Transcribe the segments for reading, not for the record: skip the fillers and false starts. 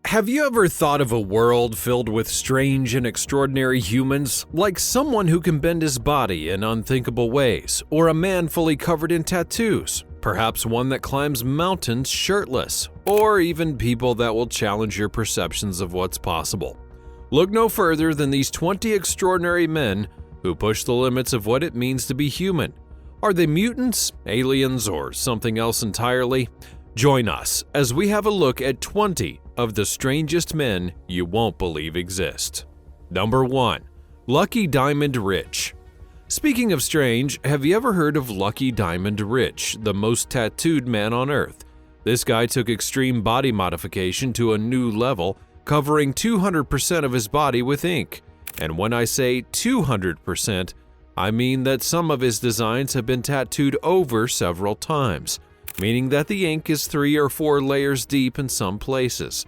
Have you ever thought of a world filled with strange and extraordinary humans, like someone who can bend his body in unthinkable ways, or a man fully covered in tattoos, perhaps one that climbs mountains shirtless, or even people that will challenge your perceptions of what's possible? Look no further than these 20 extraordinary men who push the limits of what it means to be human. Are they mutants, aliens, or something else entirely? Join us as we have a look at 20 of the strangest men you won't believe exist. Number 1. Lucky Diamond Rich. Speaking of strange, have you ever heard of Lucky Diamond Rich, the most tattooed man on Earth? This guy took extreme body modification to a new level, covering 200% of his body with ink. And when I say 200%, I mean that some of his designs have been tattooed over several times, meaning that the ink is 3 or 4 layers deep in some places.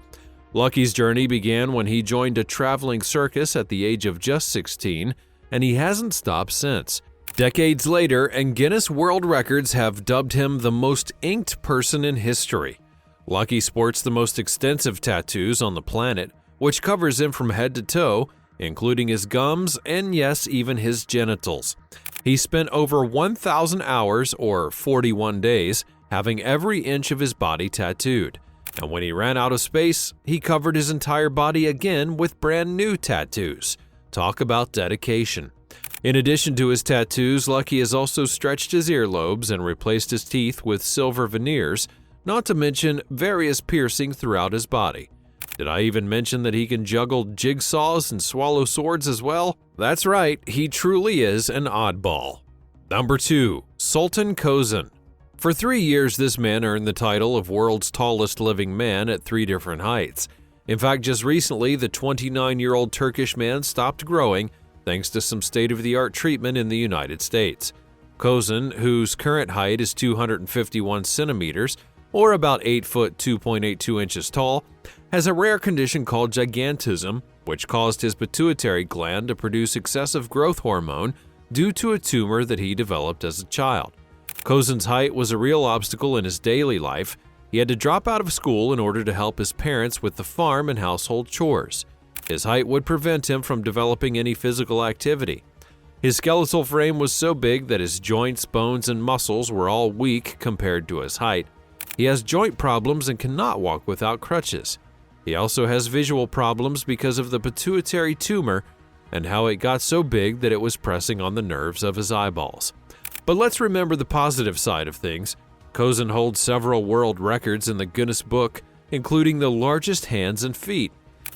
Lucky's journey began when he joined a traveling circus at the age of just 16, and he hasn't stopped since. Decades later, and Guinness World Records have dubbed him the most inked person in history. Lucky sports the most extensive tattoos on the planet, which covers him from head to toe, including his gums and yes, even his genitals. He spent over 1,000 hours, or 41 days, having every inch of his body tattooed. And when he ran out of space, he covered his entire body again with brand new tattoos. Talk about dedication. In addition to his tattoos, Lucky has also stretched his earlobes and replaced his teeth with silver veneers, not to mention various piercings throughout his body. Did I even mention that he can juggle jigsaws and swallow swords as well? That's right, he truly is an oddball. Number 2. Sultan Kozan. For 3 years, this man earned the title of world's tallest living man at 3 different heights. In fact, just recently, the 29-year-old Turkish man stopped growing thanks to some state-of-the-art treatment in the United States. Kozan, whose current height is 251 centimeters, or about 8 foot 2.82 inches tall, has a rare condition called gigantism, which caused his pituitary gland to produce excessive growth hormone due to a tumor that he developed as a child. Kozan's height was a real obstacle in his daily life. He had to drop out of school in order to help his parents with the farm and household chores. His height would prevent him from developing any physical activity. His skeletal frame was so big that his joints, bones, and muscles were all weak compared to his height. He has joint problems and cannot walk without crutches. He also has visual problems because of the pituitary tumor and how it got so big that it was pressing on the nerves of his eyeballs. But let's remember the positive side of things. Kozan holds several world records in the Guinness Book, including the largest hands and feet.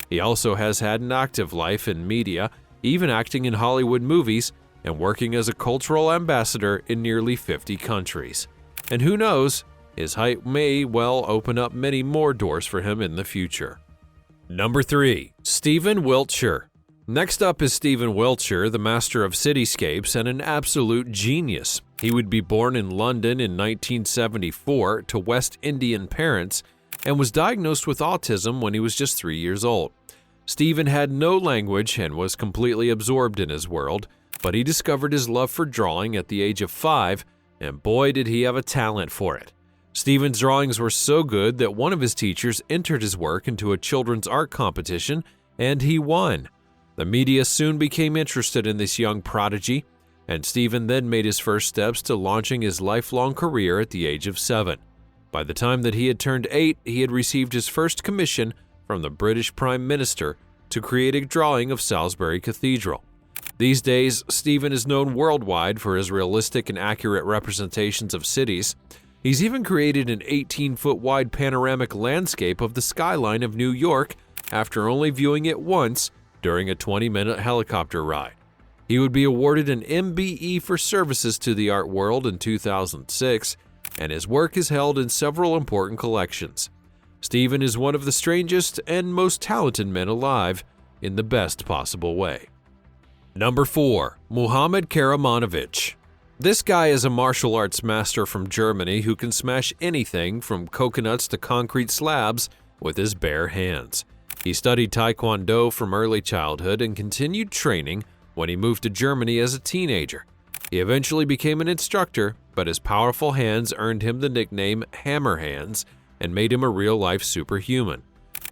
He also has had an active life in media, even acting in Hollywood movies and working as a cultural ambassador in nearly 50 countries. And who knows, his height may well open up many more doors for him in the future. Number 3. Stephen Wiltshire. Next up is Stephen Wiltshire, the master of cityscapes and an absolute genius. He would be born in London in 1974 to West Indian parents and was diagnosed with autism when he was just 3 years old. Stephen had no language and was completely absorbed in his world, but he discovered his love for drawing at the age of 5, and boy did he have a talent for it. Stephen's drawings were so good that one of his teachers entered his work into a children's art competition, and he won. The media soon became interested in this young prodigy, and Stephen then made his first steps to launching his lifelong career at the age of 7. By the time that he had turned 8, he had received his first commission from the British Prime Minister to create a drawing of Salisbury Cathedral. These days, Stephen is known worldwide for his realistic and accurate representations of cities. He's even created an 18-foot wide panoramic landscape of the skyline of New York after only viewing it once during a 20-minute helicopter ride. He would be awarded an MBE for services to the art world in 2006, and his work is held in several important collections. Stephen is one of the strangest and most talented men alive in the best possible way. Number 4. Muhammad Karamanowicz. This guy is a martial arts master from Germany who can smash anything from coconuts to concrete slabs with his bare hands. He studied Taekwondo from early childhood and continued training when he moved to Germany as a teenager. He eventually became an instructor, but his powerful hands earned him the nickname Hammer Hands and made him a real-life superhuman.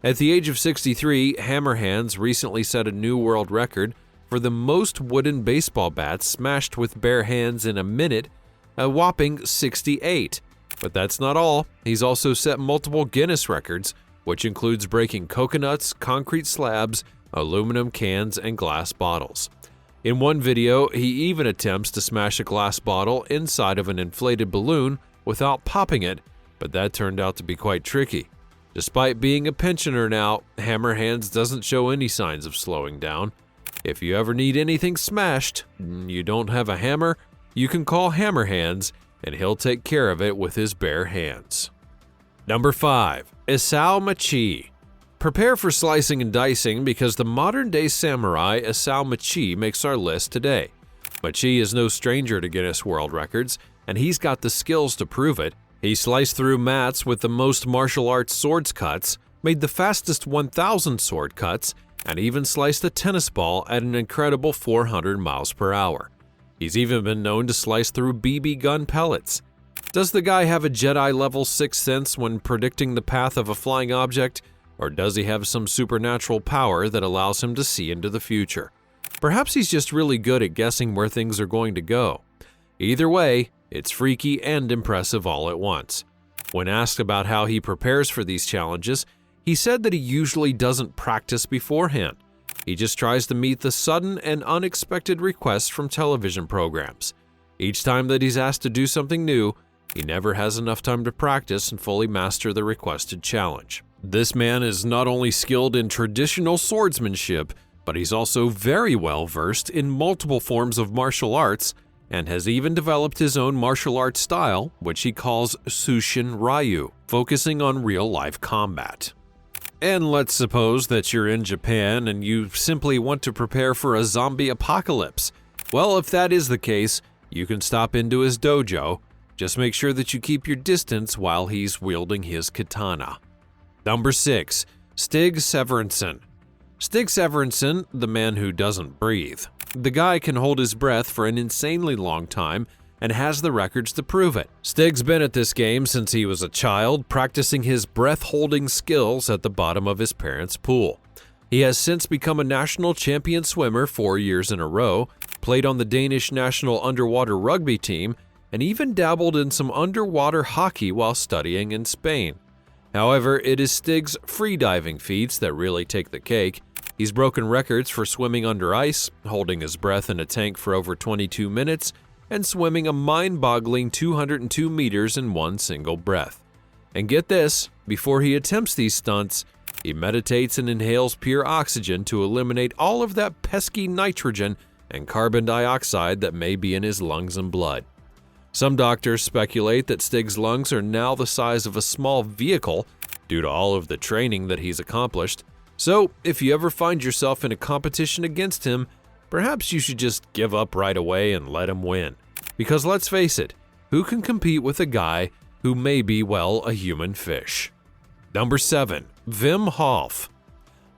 At the age of 63, Hammer Hands recently set a new world record for the most wooden baseball bats smashed with bare hands in a minute, a whopping 68. But that's not all. He's also set multiple Guinness records, which includes breaking coconuts, concrete slabs, aluminum cans, and glass bottles. In one video, he even attempts to smash a glass bottle inside of an inflated balloon without popping it, but that turned out to be quite tricky. Despite being a pensioner now, Hammer Hands doesn't show any signs of slowing down. If you ever need anything smashed, you don't have a hammer, you can call Hammer Hands and he'll take care of it with his bare hands. Number 5. Isao Machi. Prepare for slicing and dicing because the modern-day samurai Isao Machi makes our list today. Machi is no stranger to Guinness World Records, and he's got the skills to prove it. He sliced through mats with the most martial arts swords cuts, made the fastest 1,000 sword cuts, and even sliced a tennis ball at an incredible 400 miles per hour. He's even been known to slice through BB gun pellets. Does the guy have a Jedi-level sixth sense when predicting the path of a flying object, or does he have some supernatural power that allows him to see into the future? Perhaps he's just really good at guessing where things are going to go. Either way, it's freaky and impressive all at once. When asked about how he prepares for these challenges, he said that he usually doesn't practice beforehand. He just tries to meet the sudden and unexpected requests from television programs. Each time that he's asked to do something new, he never has enough time to practice and fully master the requested challenge. This man is not only skilled in traditional swordsmanship, but he's also very well versed in multiple forms of martial arts and has even developed his own martial arts style, which he calls Sushin Ryu, focusing on real-life combat. And let's suppose that you're in Japan and you simply want to prepare for a zombie apocalypse. Well, if that is the case, you can stop into his dojo. Just make sure that you keep your distance while he's wielding his katana. Number 6. Stig Severinsen. Stig Severinsen, the man who doesn't breathe. The guy can hold his breath for an insanely long time and has the records to prove it. Stig's been at this game since he was a child, practicing his breath-holding skills at the bottom of his parents' pool. He has since become a national champion swimmer 4 years in a row, played on the Danish national underwater rugby team, and even dabbled in some underwater hockey while studying in Spain. However, it is Stig's freediving feats that really take the cake. He's broken records for swimming under ice, holding his breath in a tank for over 22 minutes, and swimming a mind-boggling 202 meters in one single breath. And get this, before he attempts these stunts, he meditates and inhales pure oxygen to eliminate all of that pesky nitrogen and carbon dioxide that may be in his lungs and blood. Some doctors speculate that Stig's lungs are now the size of a small vehicle due to all of the training that he's accomplished. So, if you ever find yourself in a competition against him, perhaps you should just give up right away and let him win. Because let's face it, who can compete with a guy who may be, well, a human fish? Number 7. Wim Hof.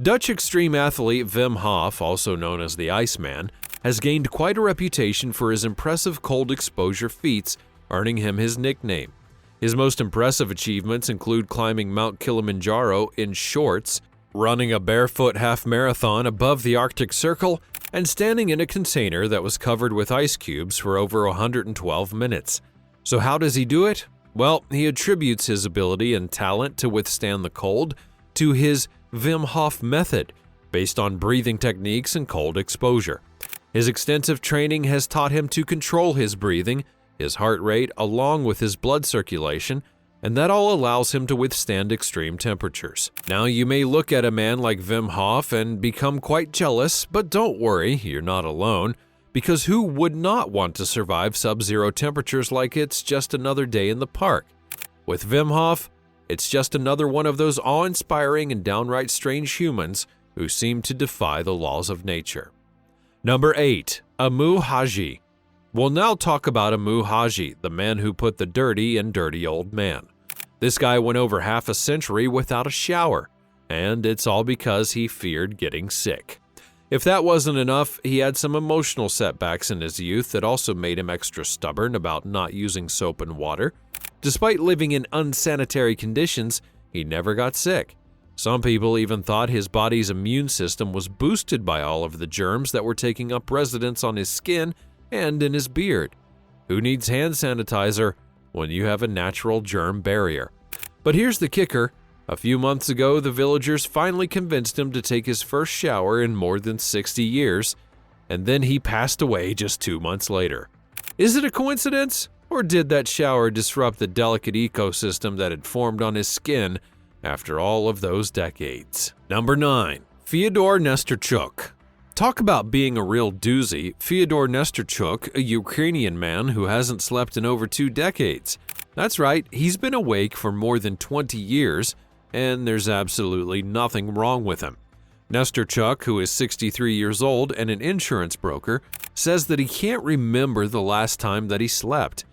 Dutch extreme athlete Wim Hof, also known as the Iceman, has gained quite a reputation for his impressive cold exposure feats, earning him his nickname. His most impressive achievements include climbing Mount Kilimanjaro in shorts, running a barefoot half-marathon above the Arctic Circle, and standing in a container that was covered with ice cubes for over 112 minutes. So how does he do it? Well, he attributes his ability and talent to withstand the cold to his Wim Hof method, based on breathing techniques and cold exposure. His extensive training has taught him to control his breathing, his heart rate, along with his blood circulation, and that all allows him to withstand extreme temperatures. Now, you may look at a man like Wim Hof and become quite jealous, but don't worry, you're not alone, because who would not want to survive sub-zero temperatures like it's just another day in the park? With Wim Hof, it's just another one of those awe-inspiring and downright strange humans who seem to defy the laws of nature. Number 8. Amu Haji. We'll now talk about Amu Haji, the man who put the dirty in Dirty Old Man. This guy went over half a century without a shower, and it's all because he feared getting sick. If that wasn't enough, he had some emotional setbacks in his youth that also made him extra stubborn about not using soap and water. Despite living in unsanitary conditions, he never got sick. Some people even thought his body's immune system was boosted by all of the germs that were taking up residence on his skin and in his beard. Who needs hand sanitizer when you have a natural germ barrier? But here's the kicker. A few months ago, the villagers finally convinced him to take his first shower in more than 60 years, and then he passed away just 2 months later. Is it a coincidence? Or did that shower disrupt the delicate ecosystem that had formed on his skin after all of those decades? Number 9. Fyodor Nesterchuk. Talk about being a real doozy. Fyodor Nesterchuk, a Ukrainian man who hasn't slept in over 2 decades. That's right, he's been awake for more than 20 years, and there's absolutely nothing wrong with him. Nesterchuk, who is 63 years old and an insurance broker, says that he can't remember the last time that he slept.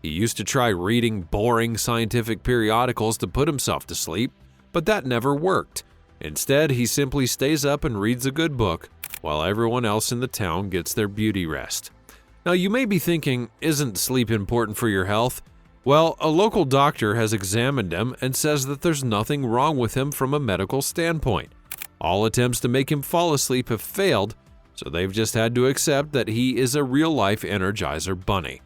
He used to try reading boring scientific periodicals to put himself to sleep, but that never worked. Instead, he simply stays up and reads a good book, while everyone else in the town gets their beauty rest. Now, you may be thinking, isn't sleep important for your health? Well, a local doctor has examined him and says that there's nothing wrong with him from a medical standpoint. All attempts to make him fall asleep have failed, so they've just had to accept that he is a real-life Energizer bunny.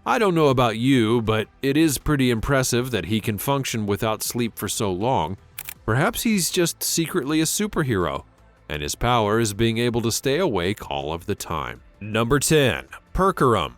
I don't know about you, but it is pretty impressive that he can function without sleep for so long. Perhaps he's just secretly a superhero, and his power is being able to stay awake all of the time. Number 10. Purkaram.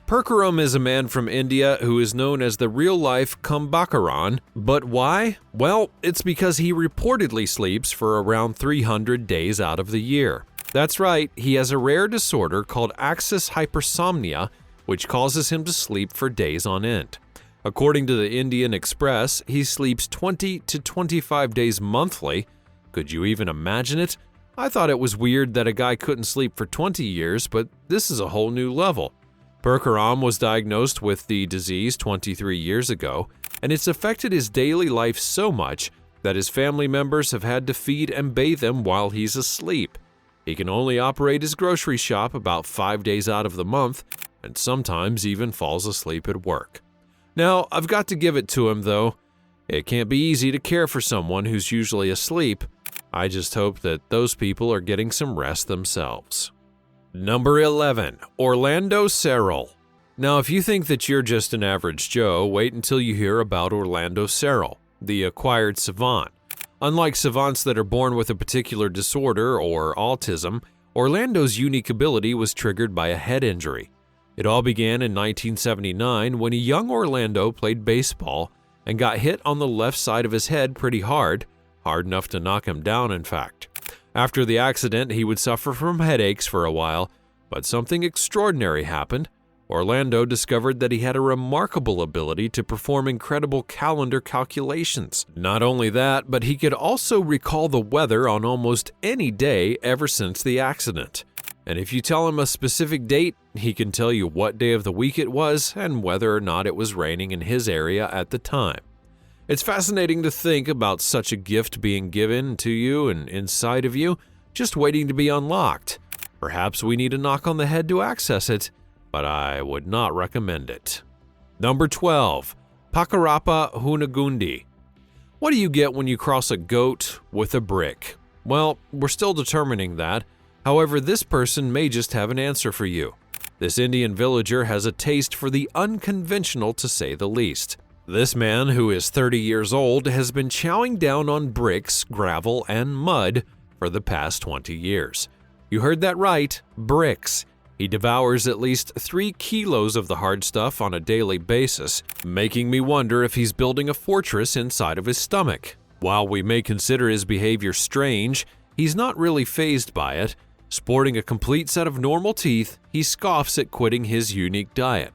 Purkaram is a man from India who is known as the real-life Kumbhakaran, but why? Well, it's because he reportedly sleeps for around 300 days out of the year. That's right, he has a rare disorder called axis hypersomnia, which causes him to sleep for days on end. According to the Indian Express, he sleeps 20 to 25 days monthly. Could you even imagine it? I thought it was weird that a guy couldn't sleep for 20 years, but this is a whole new level. Purkaram was diagnosed with the disease 23 years ago, and it's affected his daily life so much that his family members have had to feed and bathe him while he's asleep. He can only operate his grocery shop about 5 days out of the month, and sometimes even falls asleep at work. Now, I've got to give it to him though. It can't be easy to care for someone who's usually asleep. I just hope that those people are getting some rest themselves. Number 11. Orlando Searle. Now, if you think that you're just an average Joe, wait until you hear about Orlando Searle, the acquired savant. Unlike savants that are born with a particular disorder or autism, Orlando's unique ability was triggered by a head injury. It all began in 1979 when a young Orlando played baseball and got hit on the left side of his head pretty hard enough to knock him down, in fact. After the accident, he would suffer from headaches for a while, but something extraordinary happened. Orlando discovered that he had a remarkable ability to perform incredible calendar calculations. Not only that, but he could also recall the weather on almost any day ever since the accident. And if you tell him a specific date, he can tell you what day of the week it was and whether or not it was raining in his area at the time. It's fascinating to think about such a gift being given to you and inside of you, just waiting to be unlocked. Perhaps we need a knock on the head to access it, but I would not recommend it. Number 12. Pakarappa Hunagundi. What do you get when you cross a goat with a brick? Well, we're still determining that. However, this person may just have an answer for you. This Indian villager has a taste for the unconventional, to say the least. This man, who is 30 years old, has been chowing down on bricks, gravel, and mud for the past 20 years. You heard that right, bricks. He devours at least 3 kilos of the hard stuff on a daily basis, making me wonder if he's building a fortress inside of his stomach. While we may consider his behavior strange, he's not really fazed by it. Sporting a complete set of normal teeth, he scoffs at quitting his unique diet.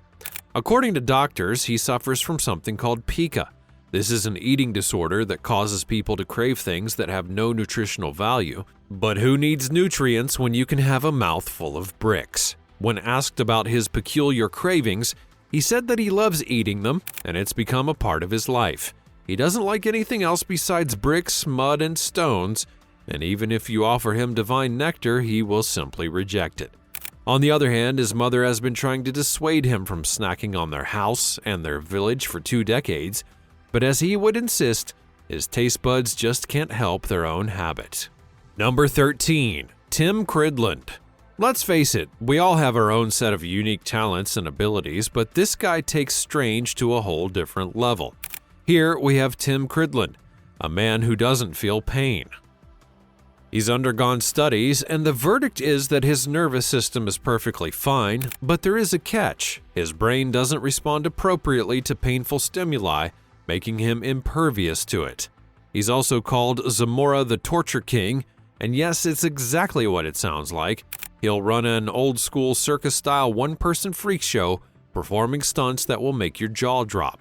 According to doctors, he suffers from something called pica. This is an eating disorder that causes people to crave things that have no nutritional value. But who needs nutrients when you can have a mouthful of bricks? When asked about his peculiar cravings, he said that he loves eating them, and it's become a part of his life. He doesn't like anything else besides bricks, mud, and stones, and even if you offer him divine nectar, he will simply reject it. On the other hand, his mother has been trying to dissuade him from snacking on their house and their village for 2 decades, but as he would insist, His taste buds just can't help their own habit. Number 13. Tim Cridland. Let's face it, we all have our own set of unique talents and abilities, but this guy takes strange to a whole different level. Here we have Tim Cridland, a man who doesn't feel pain. He's undergone studies, and the verdict is that his nervous system is perfectly fine, but there is a catch. His brain doesn't respond appropriately to painful stimuli, making him impervious to it. He's also called Zamora the Torture King, and yes, it's exactly what it sounds like. He'll run an old-school circus-style one-person freak show, performing stunts that will make your jaw drop.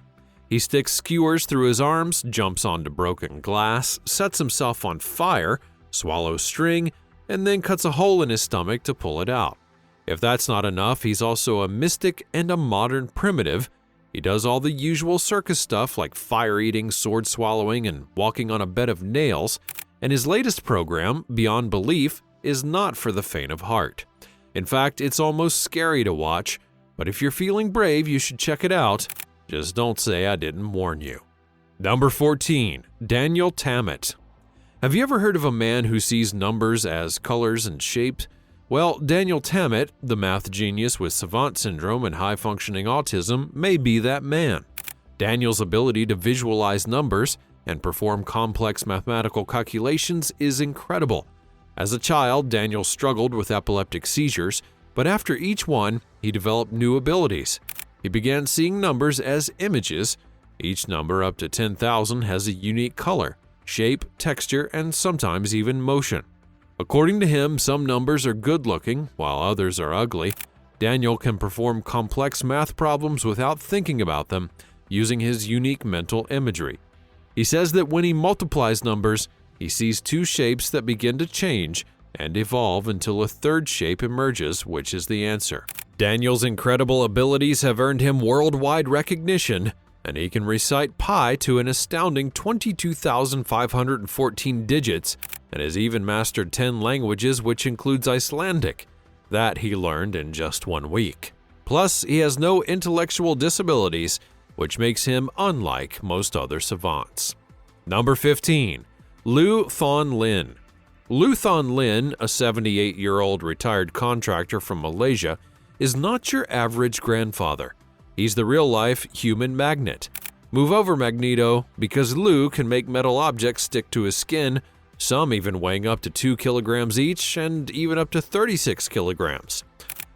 He sticks skewers through his arms, jumps onto broken glass, sets himself on fire, swallows string, and then cuts a hole in his stomach to pull it out. If that's not enough, he's also a mystic and a modern primitive. He does all the usual circus stuff like fire-eating, sword-swallowing, and walking on a bed of nails, and his latest program, Beyond Belief, is not for the faint of heart. In fact, it's almost scary to watch, but if you're feeling brave, you should check it out. Just don't say I didn't warn you. Number 14. Daniel Tammet. Have you ever heard of a man who sees numbers as colors and shapes? Well, Daniel Tammet, the math genius with savant syndrome and high-functioning autism, may be that man. Daniel's ability to visualize numbers and perform complex mathematical calculations is incredible. As a child, Daniel struggled with epileptic seizures, but after each one, he developed new abilities. He began seeing numbers as images. Each number up to 10,000 has a unique color, shape, texture, and sometimes even motion. According to him, some numbers are good-looking, while others are ugly. Daniel can perform complex math problems without thinking about them, using his unique mental imagery. He says that when he multiplies numbers, he sees two shapes that begin to change and evolve until a third shape emerges, which is the answer. Daniel's incredible abilities have earned him worldwide recognition, and he can recite pi to an astounding 22,514 digits and has even mastered 10 languages, which includes Icelandic. That he learned in just 1 week. Plus, he has no intellectual disabilities, which makes him unlike most other savants. Number 15. Lu Thon Lin. Lu Thon Lin, a 78-year-old retired contractor from Malaysia, is not your average grandfather. He's the real-life human magnet. Move over, Magneto, because Lu can make metal objects stick to his skin, some even weighing up to 2 kilograms each and even up to 36 kilograms.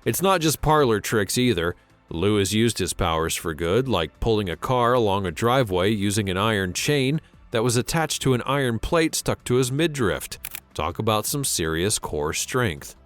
It's not just parlor tricks either. Lu has used his powers for good, like pulling a car along a driveway using an iron chain that was attached to an iron plate stuck to his midriff. Talk about some serious core strength.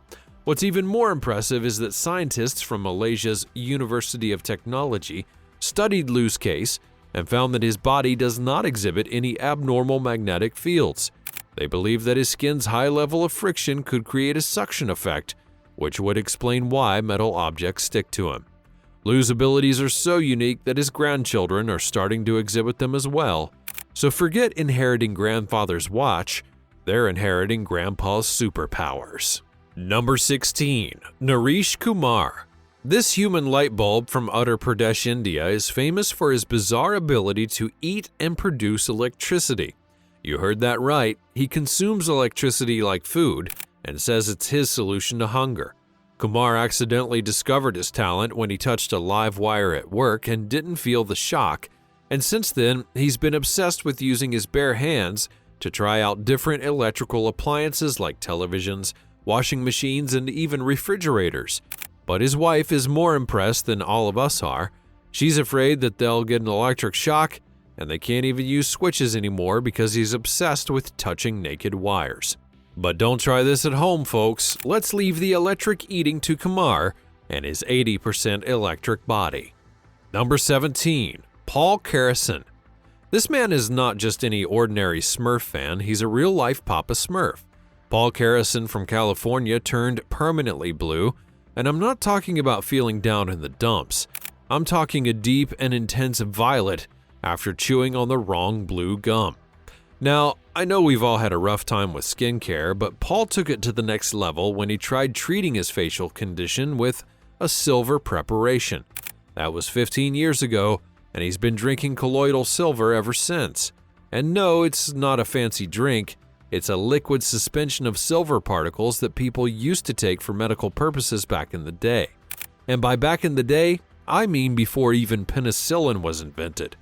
What's even more impressive is that scientists from Malaysia's University of Technology studied Lu's case and found that his body does not exhibit any abnormal magnetic fields. They believe that his skin's high level of friction could create a suction effect, which would explain why metal objects stick to him. Lu's abilities are so unique that his grandchildren are starting to exhibit them as well. So forget inheriting grandfather's watch, they're inheriting grandpa's superpowers. Number 16. Naresh Kumar. This human light bulb from Uttar Pradesh, India is famous for his bizarre ability to eat and produce electricity. You heard that right, he consumes electricity like food and says it's his solution to hunger. Kumar accidentally discovered his talent when he touched a live wire at work and didn't feel the shock, and since then he's been obsessed with using his bare hands to try out different electrical appliances like televisions, washing machines, and even refrigerators. But his wife is more impressed than all of us are. She's afraid that they'll get an electric shock, and they can't even use switches anymore because he's obsessed with touching naked wires. But don't try this at home, folks. Let's leave the electric eating to Kumar and his 80% electric body. Number 17. Paul Carrison. This man is not just any ordinary Smurf fan, he's a real-life Papa Smurf. Paul Carrison from California turned permanently blue, and I'm not talking about feeling down in the dumps. I'm talking a deep and intense violet after chewing on the wrong blue gum. Now, I know we've all had a rough time with skincare, but Paul took it to the next level when he tried treating his facial condition with a silver preparation. That was 15 years ago, and he's been drinking colloidal silver ever since. And no, it's not a fancy drink. It's a liquid suspension of silver particles that people used to take for medical purposes back in the day. And by back in the day, I mean before even penicillin was invented.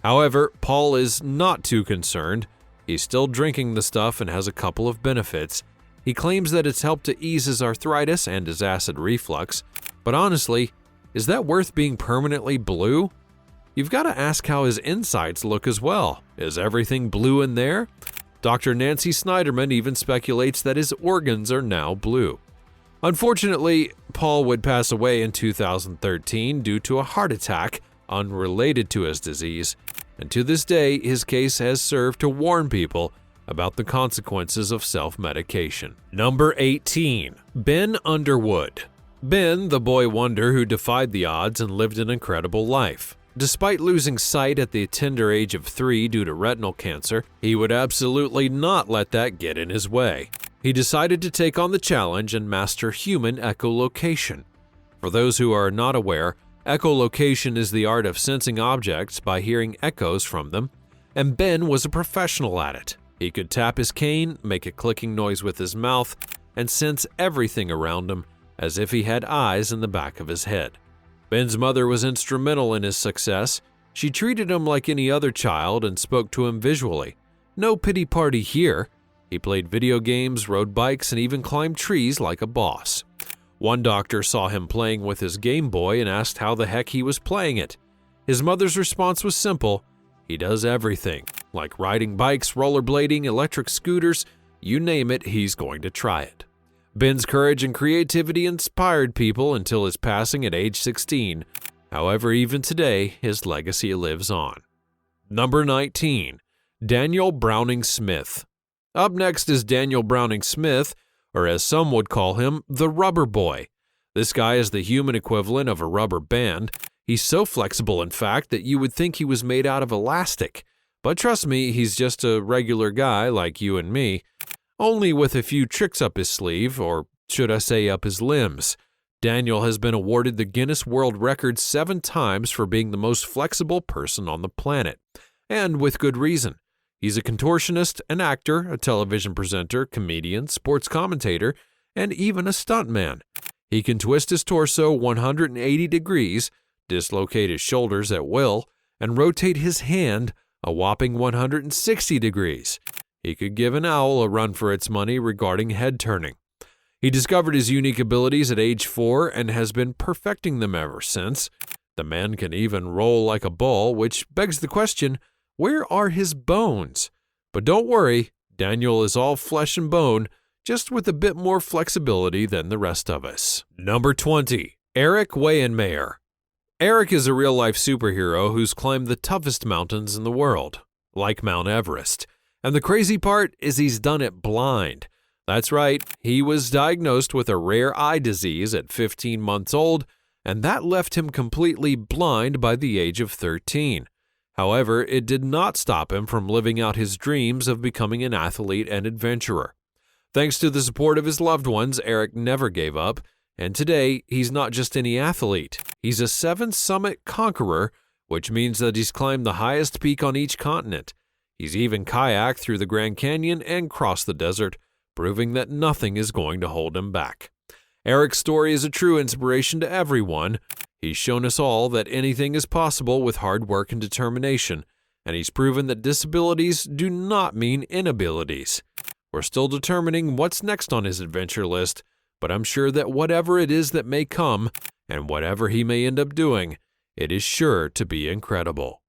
However, Paul is not too concerned. He's still drinking the stuff and has a couple of benefits. He claims that it's helped to ease his arthritis and his acid reflux. But honestly, is that worth being permanently blue? You've got to ask how his insides look as well. Is everything blue in there? Dr. Nancy Snyderman even speculates that his organs are now blue. Unfortunately, Paul would pass away in 2013 due to a heart attack unrelated to his disease, and to this day, his case has served to warn people about the consequences of self-medication. Number 18. Ben Underwood. Ben, the boy wonder who defied the odds and lived an incredible life. Despite losing sight at the tender age of 3 due to retinal cancer, he would absolutely not let that get in his way. He decided to take on the challenge and master human echolocation. For those who are not aware, echolocation is the art of sensing objects by hearing echoes from them, and Ben was a professional at it. He could tap his cane, make a clicking noise with his mouth, and sense everything around him as if he had eyes in the back of his head. Ben's mother was instrumental in his success. She treated him like any other child and spoke to him visually. No pity party here. He played video games, rode bikes, and even climbed trees like a boss. One doctor saw him playing with his Game Boy and asked how the heck he was playing it. His mother's response was simple: he does everything, like riding bikes, rollerblading, electric scooters, you name it, he's going to try it. Ben's courage and creativity inspired people until his passing at age 16. However, even today, his legacy lives on. Number 19. Daniel Browning Smith. Up next is Daniel Browning Smith, or as some would call him, the Rubber Boy. This guy is the human equivalent of a rubber band. He's so flexible, in fact, that you would think he was made out of elastic. But trust me, he's just a regular guy like you and me, only with a few tricks up his sleeve, or should I say up his limbs. Daniel has been awarded the Guinness World Record 7 times for being the most flexible person on the planet, and with good reason. He's a contortionist, an actor, a television presenter, comedian, sports commentator, and even a stuntman. He can twist his torso 180 degrees, dislocate his shoulders at will, and rotate his hand a whopping 160 degrees. He could give an owl a run for its money regarding head turning. He discovered his unique abilities at age 4 and has been perfecting them ever since. The man can even roll like a ball, which begs the question, where are his bones? But don't worry, Daniel is all flesh and bone, just with a bit more flexibility than the rest of us. Number 20. Eric Weyenmayer. Eric is a real-life superhero who's climbed the toughest mountains in the world, like Mount Everest. And the crazy part is he's done it blind. That's right, he was diagnosed with a rare eye disease at 15 months old, and that left him completely blind by the age of 13. However, it did not stop him from living out his dreams of becoming an athlete and adventurer. Thanks to the support of his loved ones, Eric never gave up, and today he's not just any athlete. He's a 7-summit conqueror, which means that he's climbed the highest peak on each continent. He's even kayaked through the Grand Canyon and crossed the desert, proving that nothing is going to hold him back. Eric's story is a true inspiration to everyone. He's shown us all that anything is possible with hard work and determination, and he's proven that disabilities do not mean inabilities. We're still determining what's next on his adventure list, but I'm sure that whatever it is that may come, and whatever he may end up doing, it is sure to be incredible.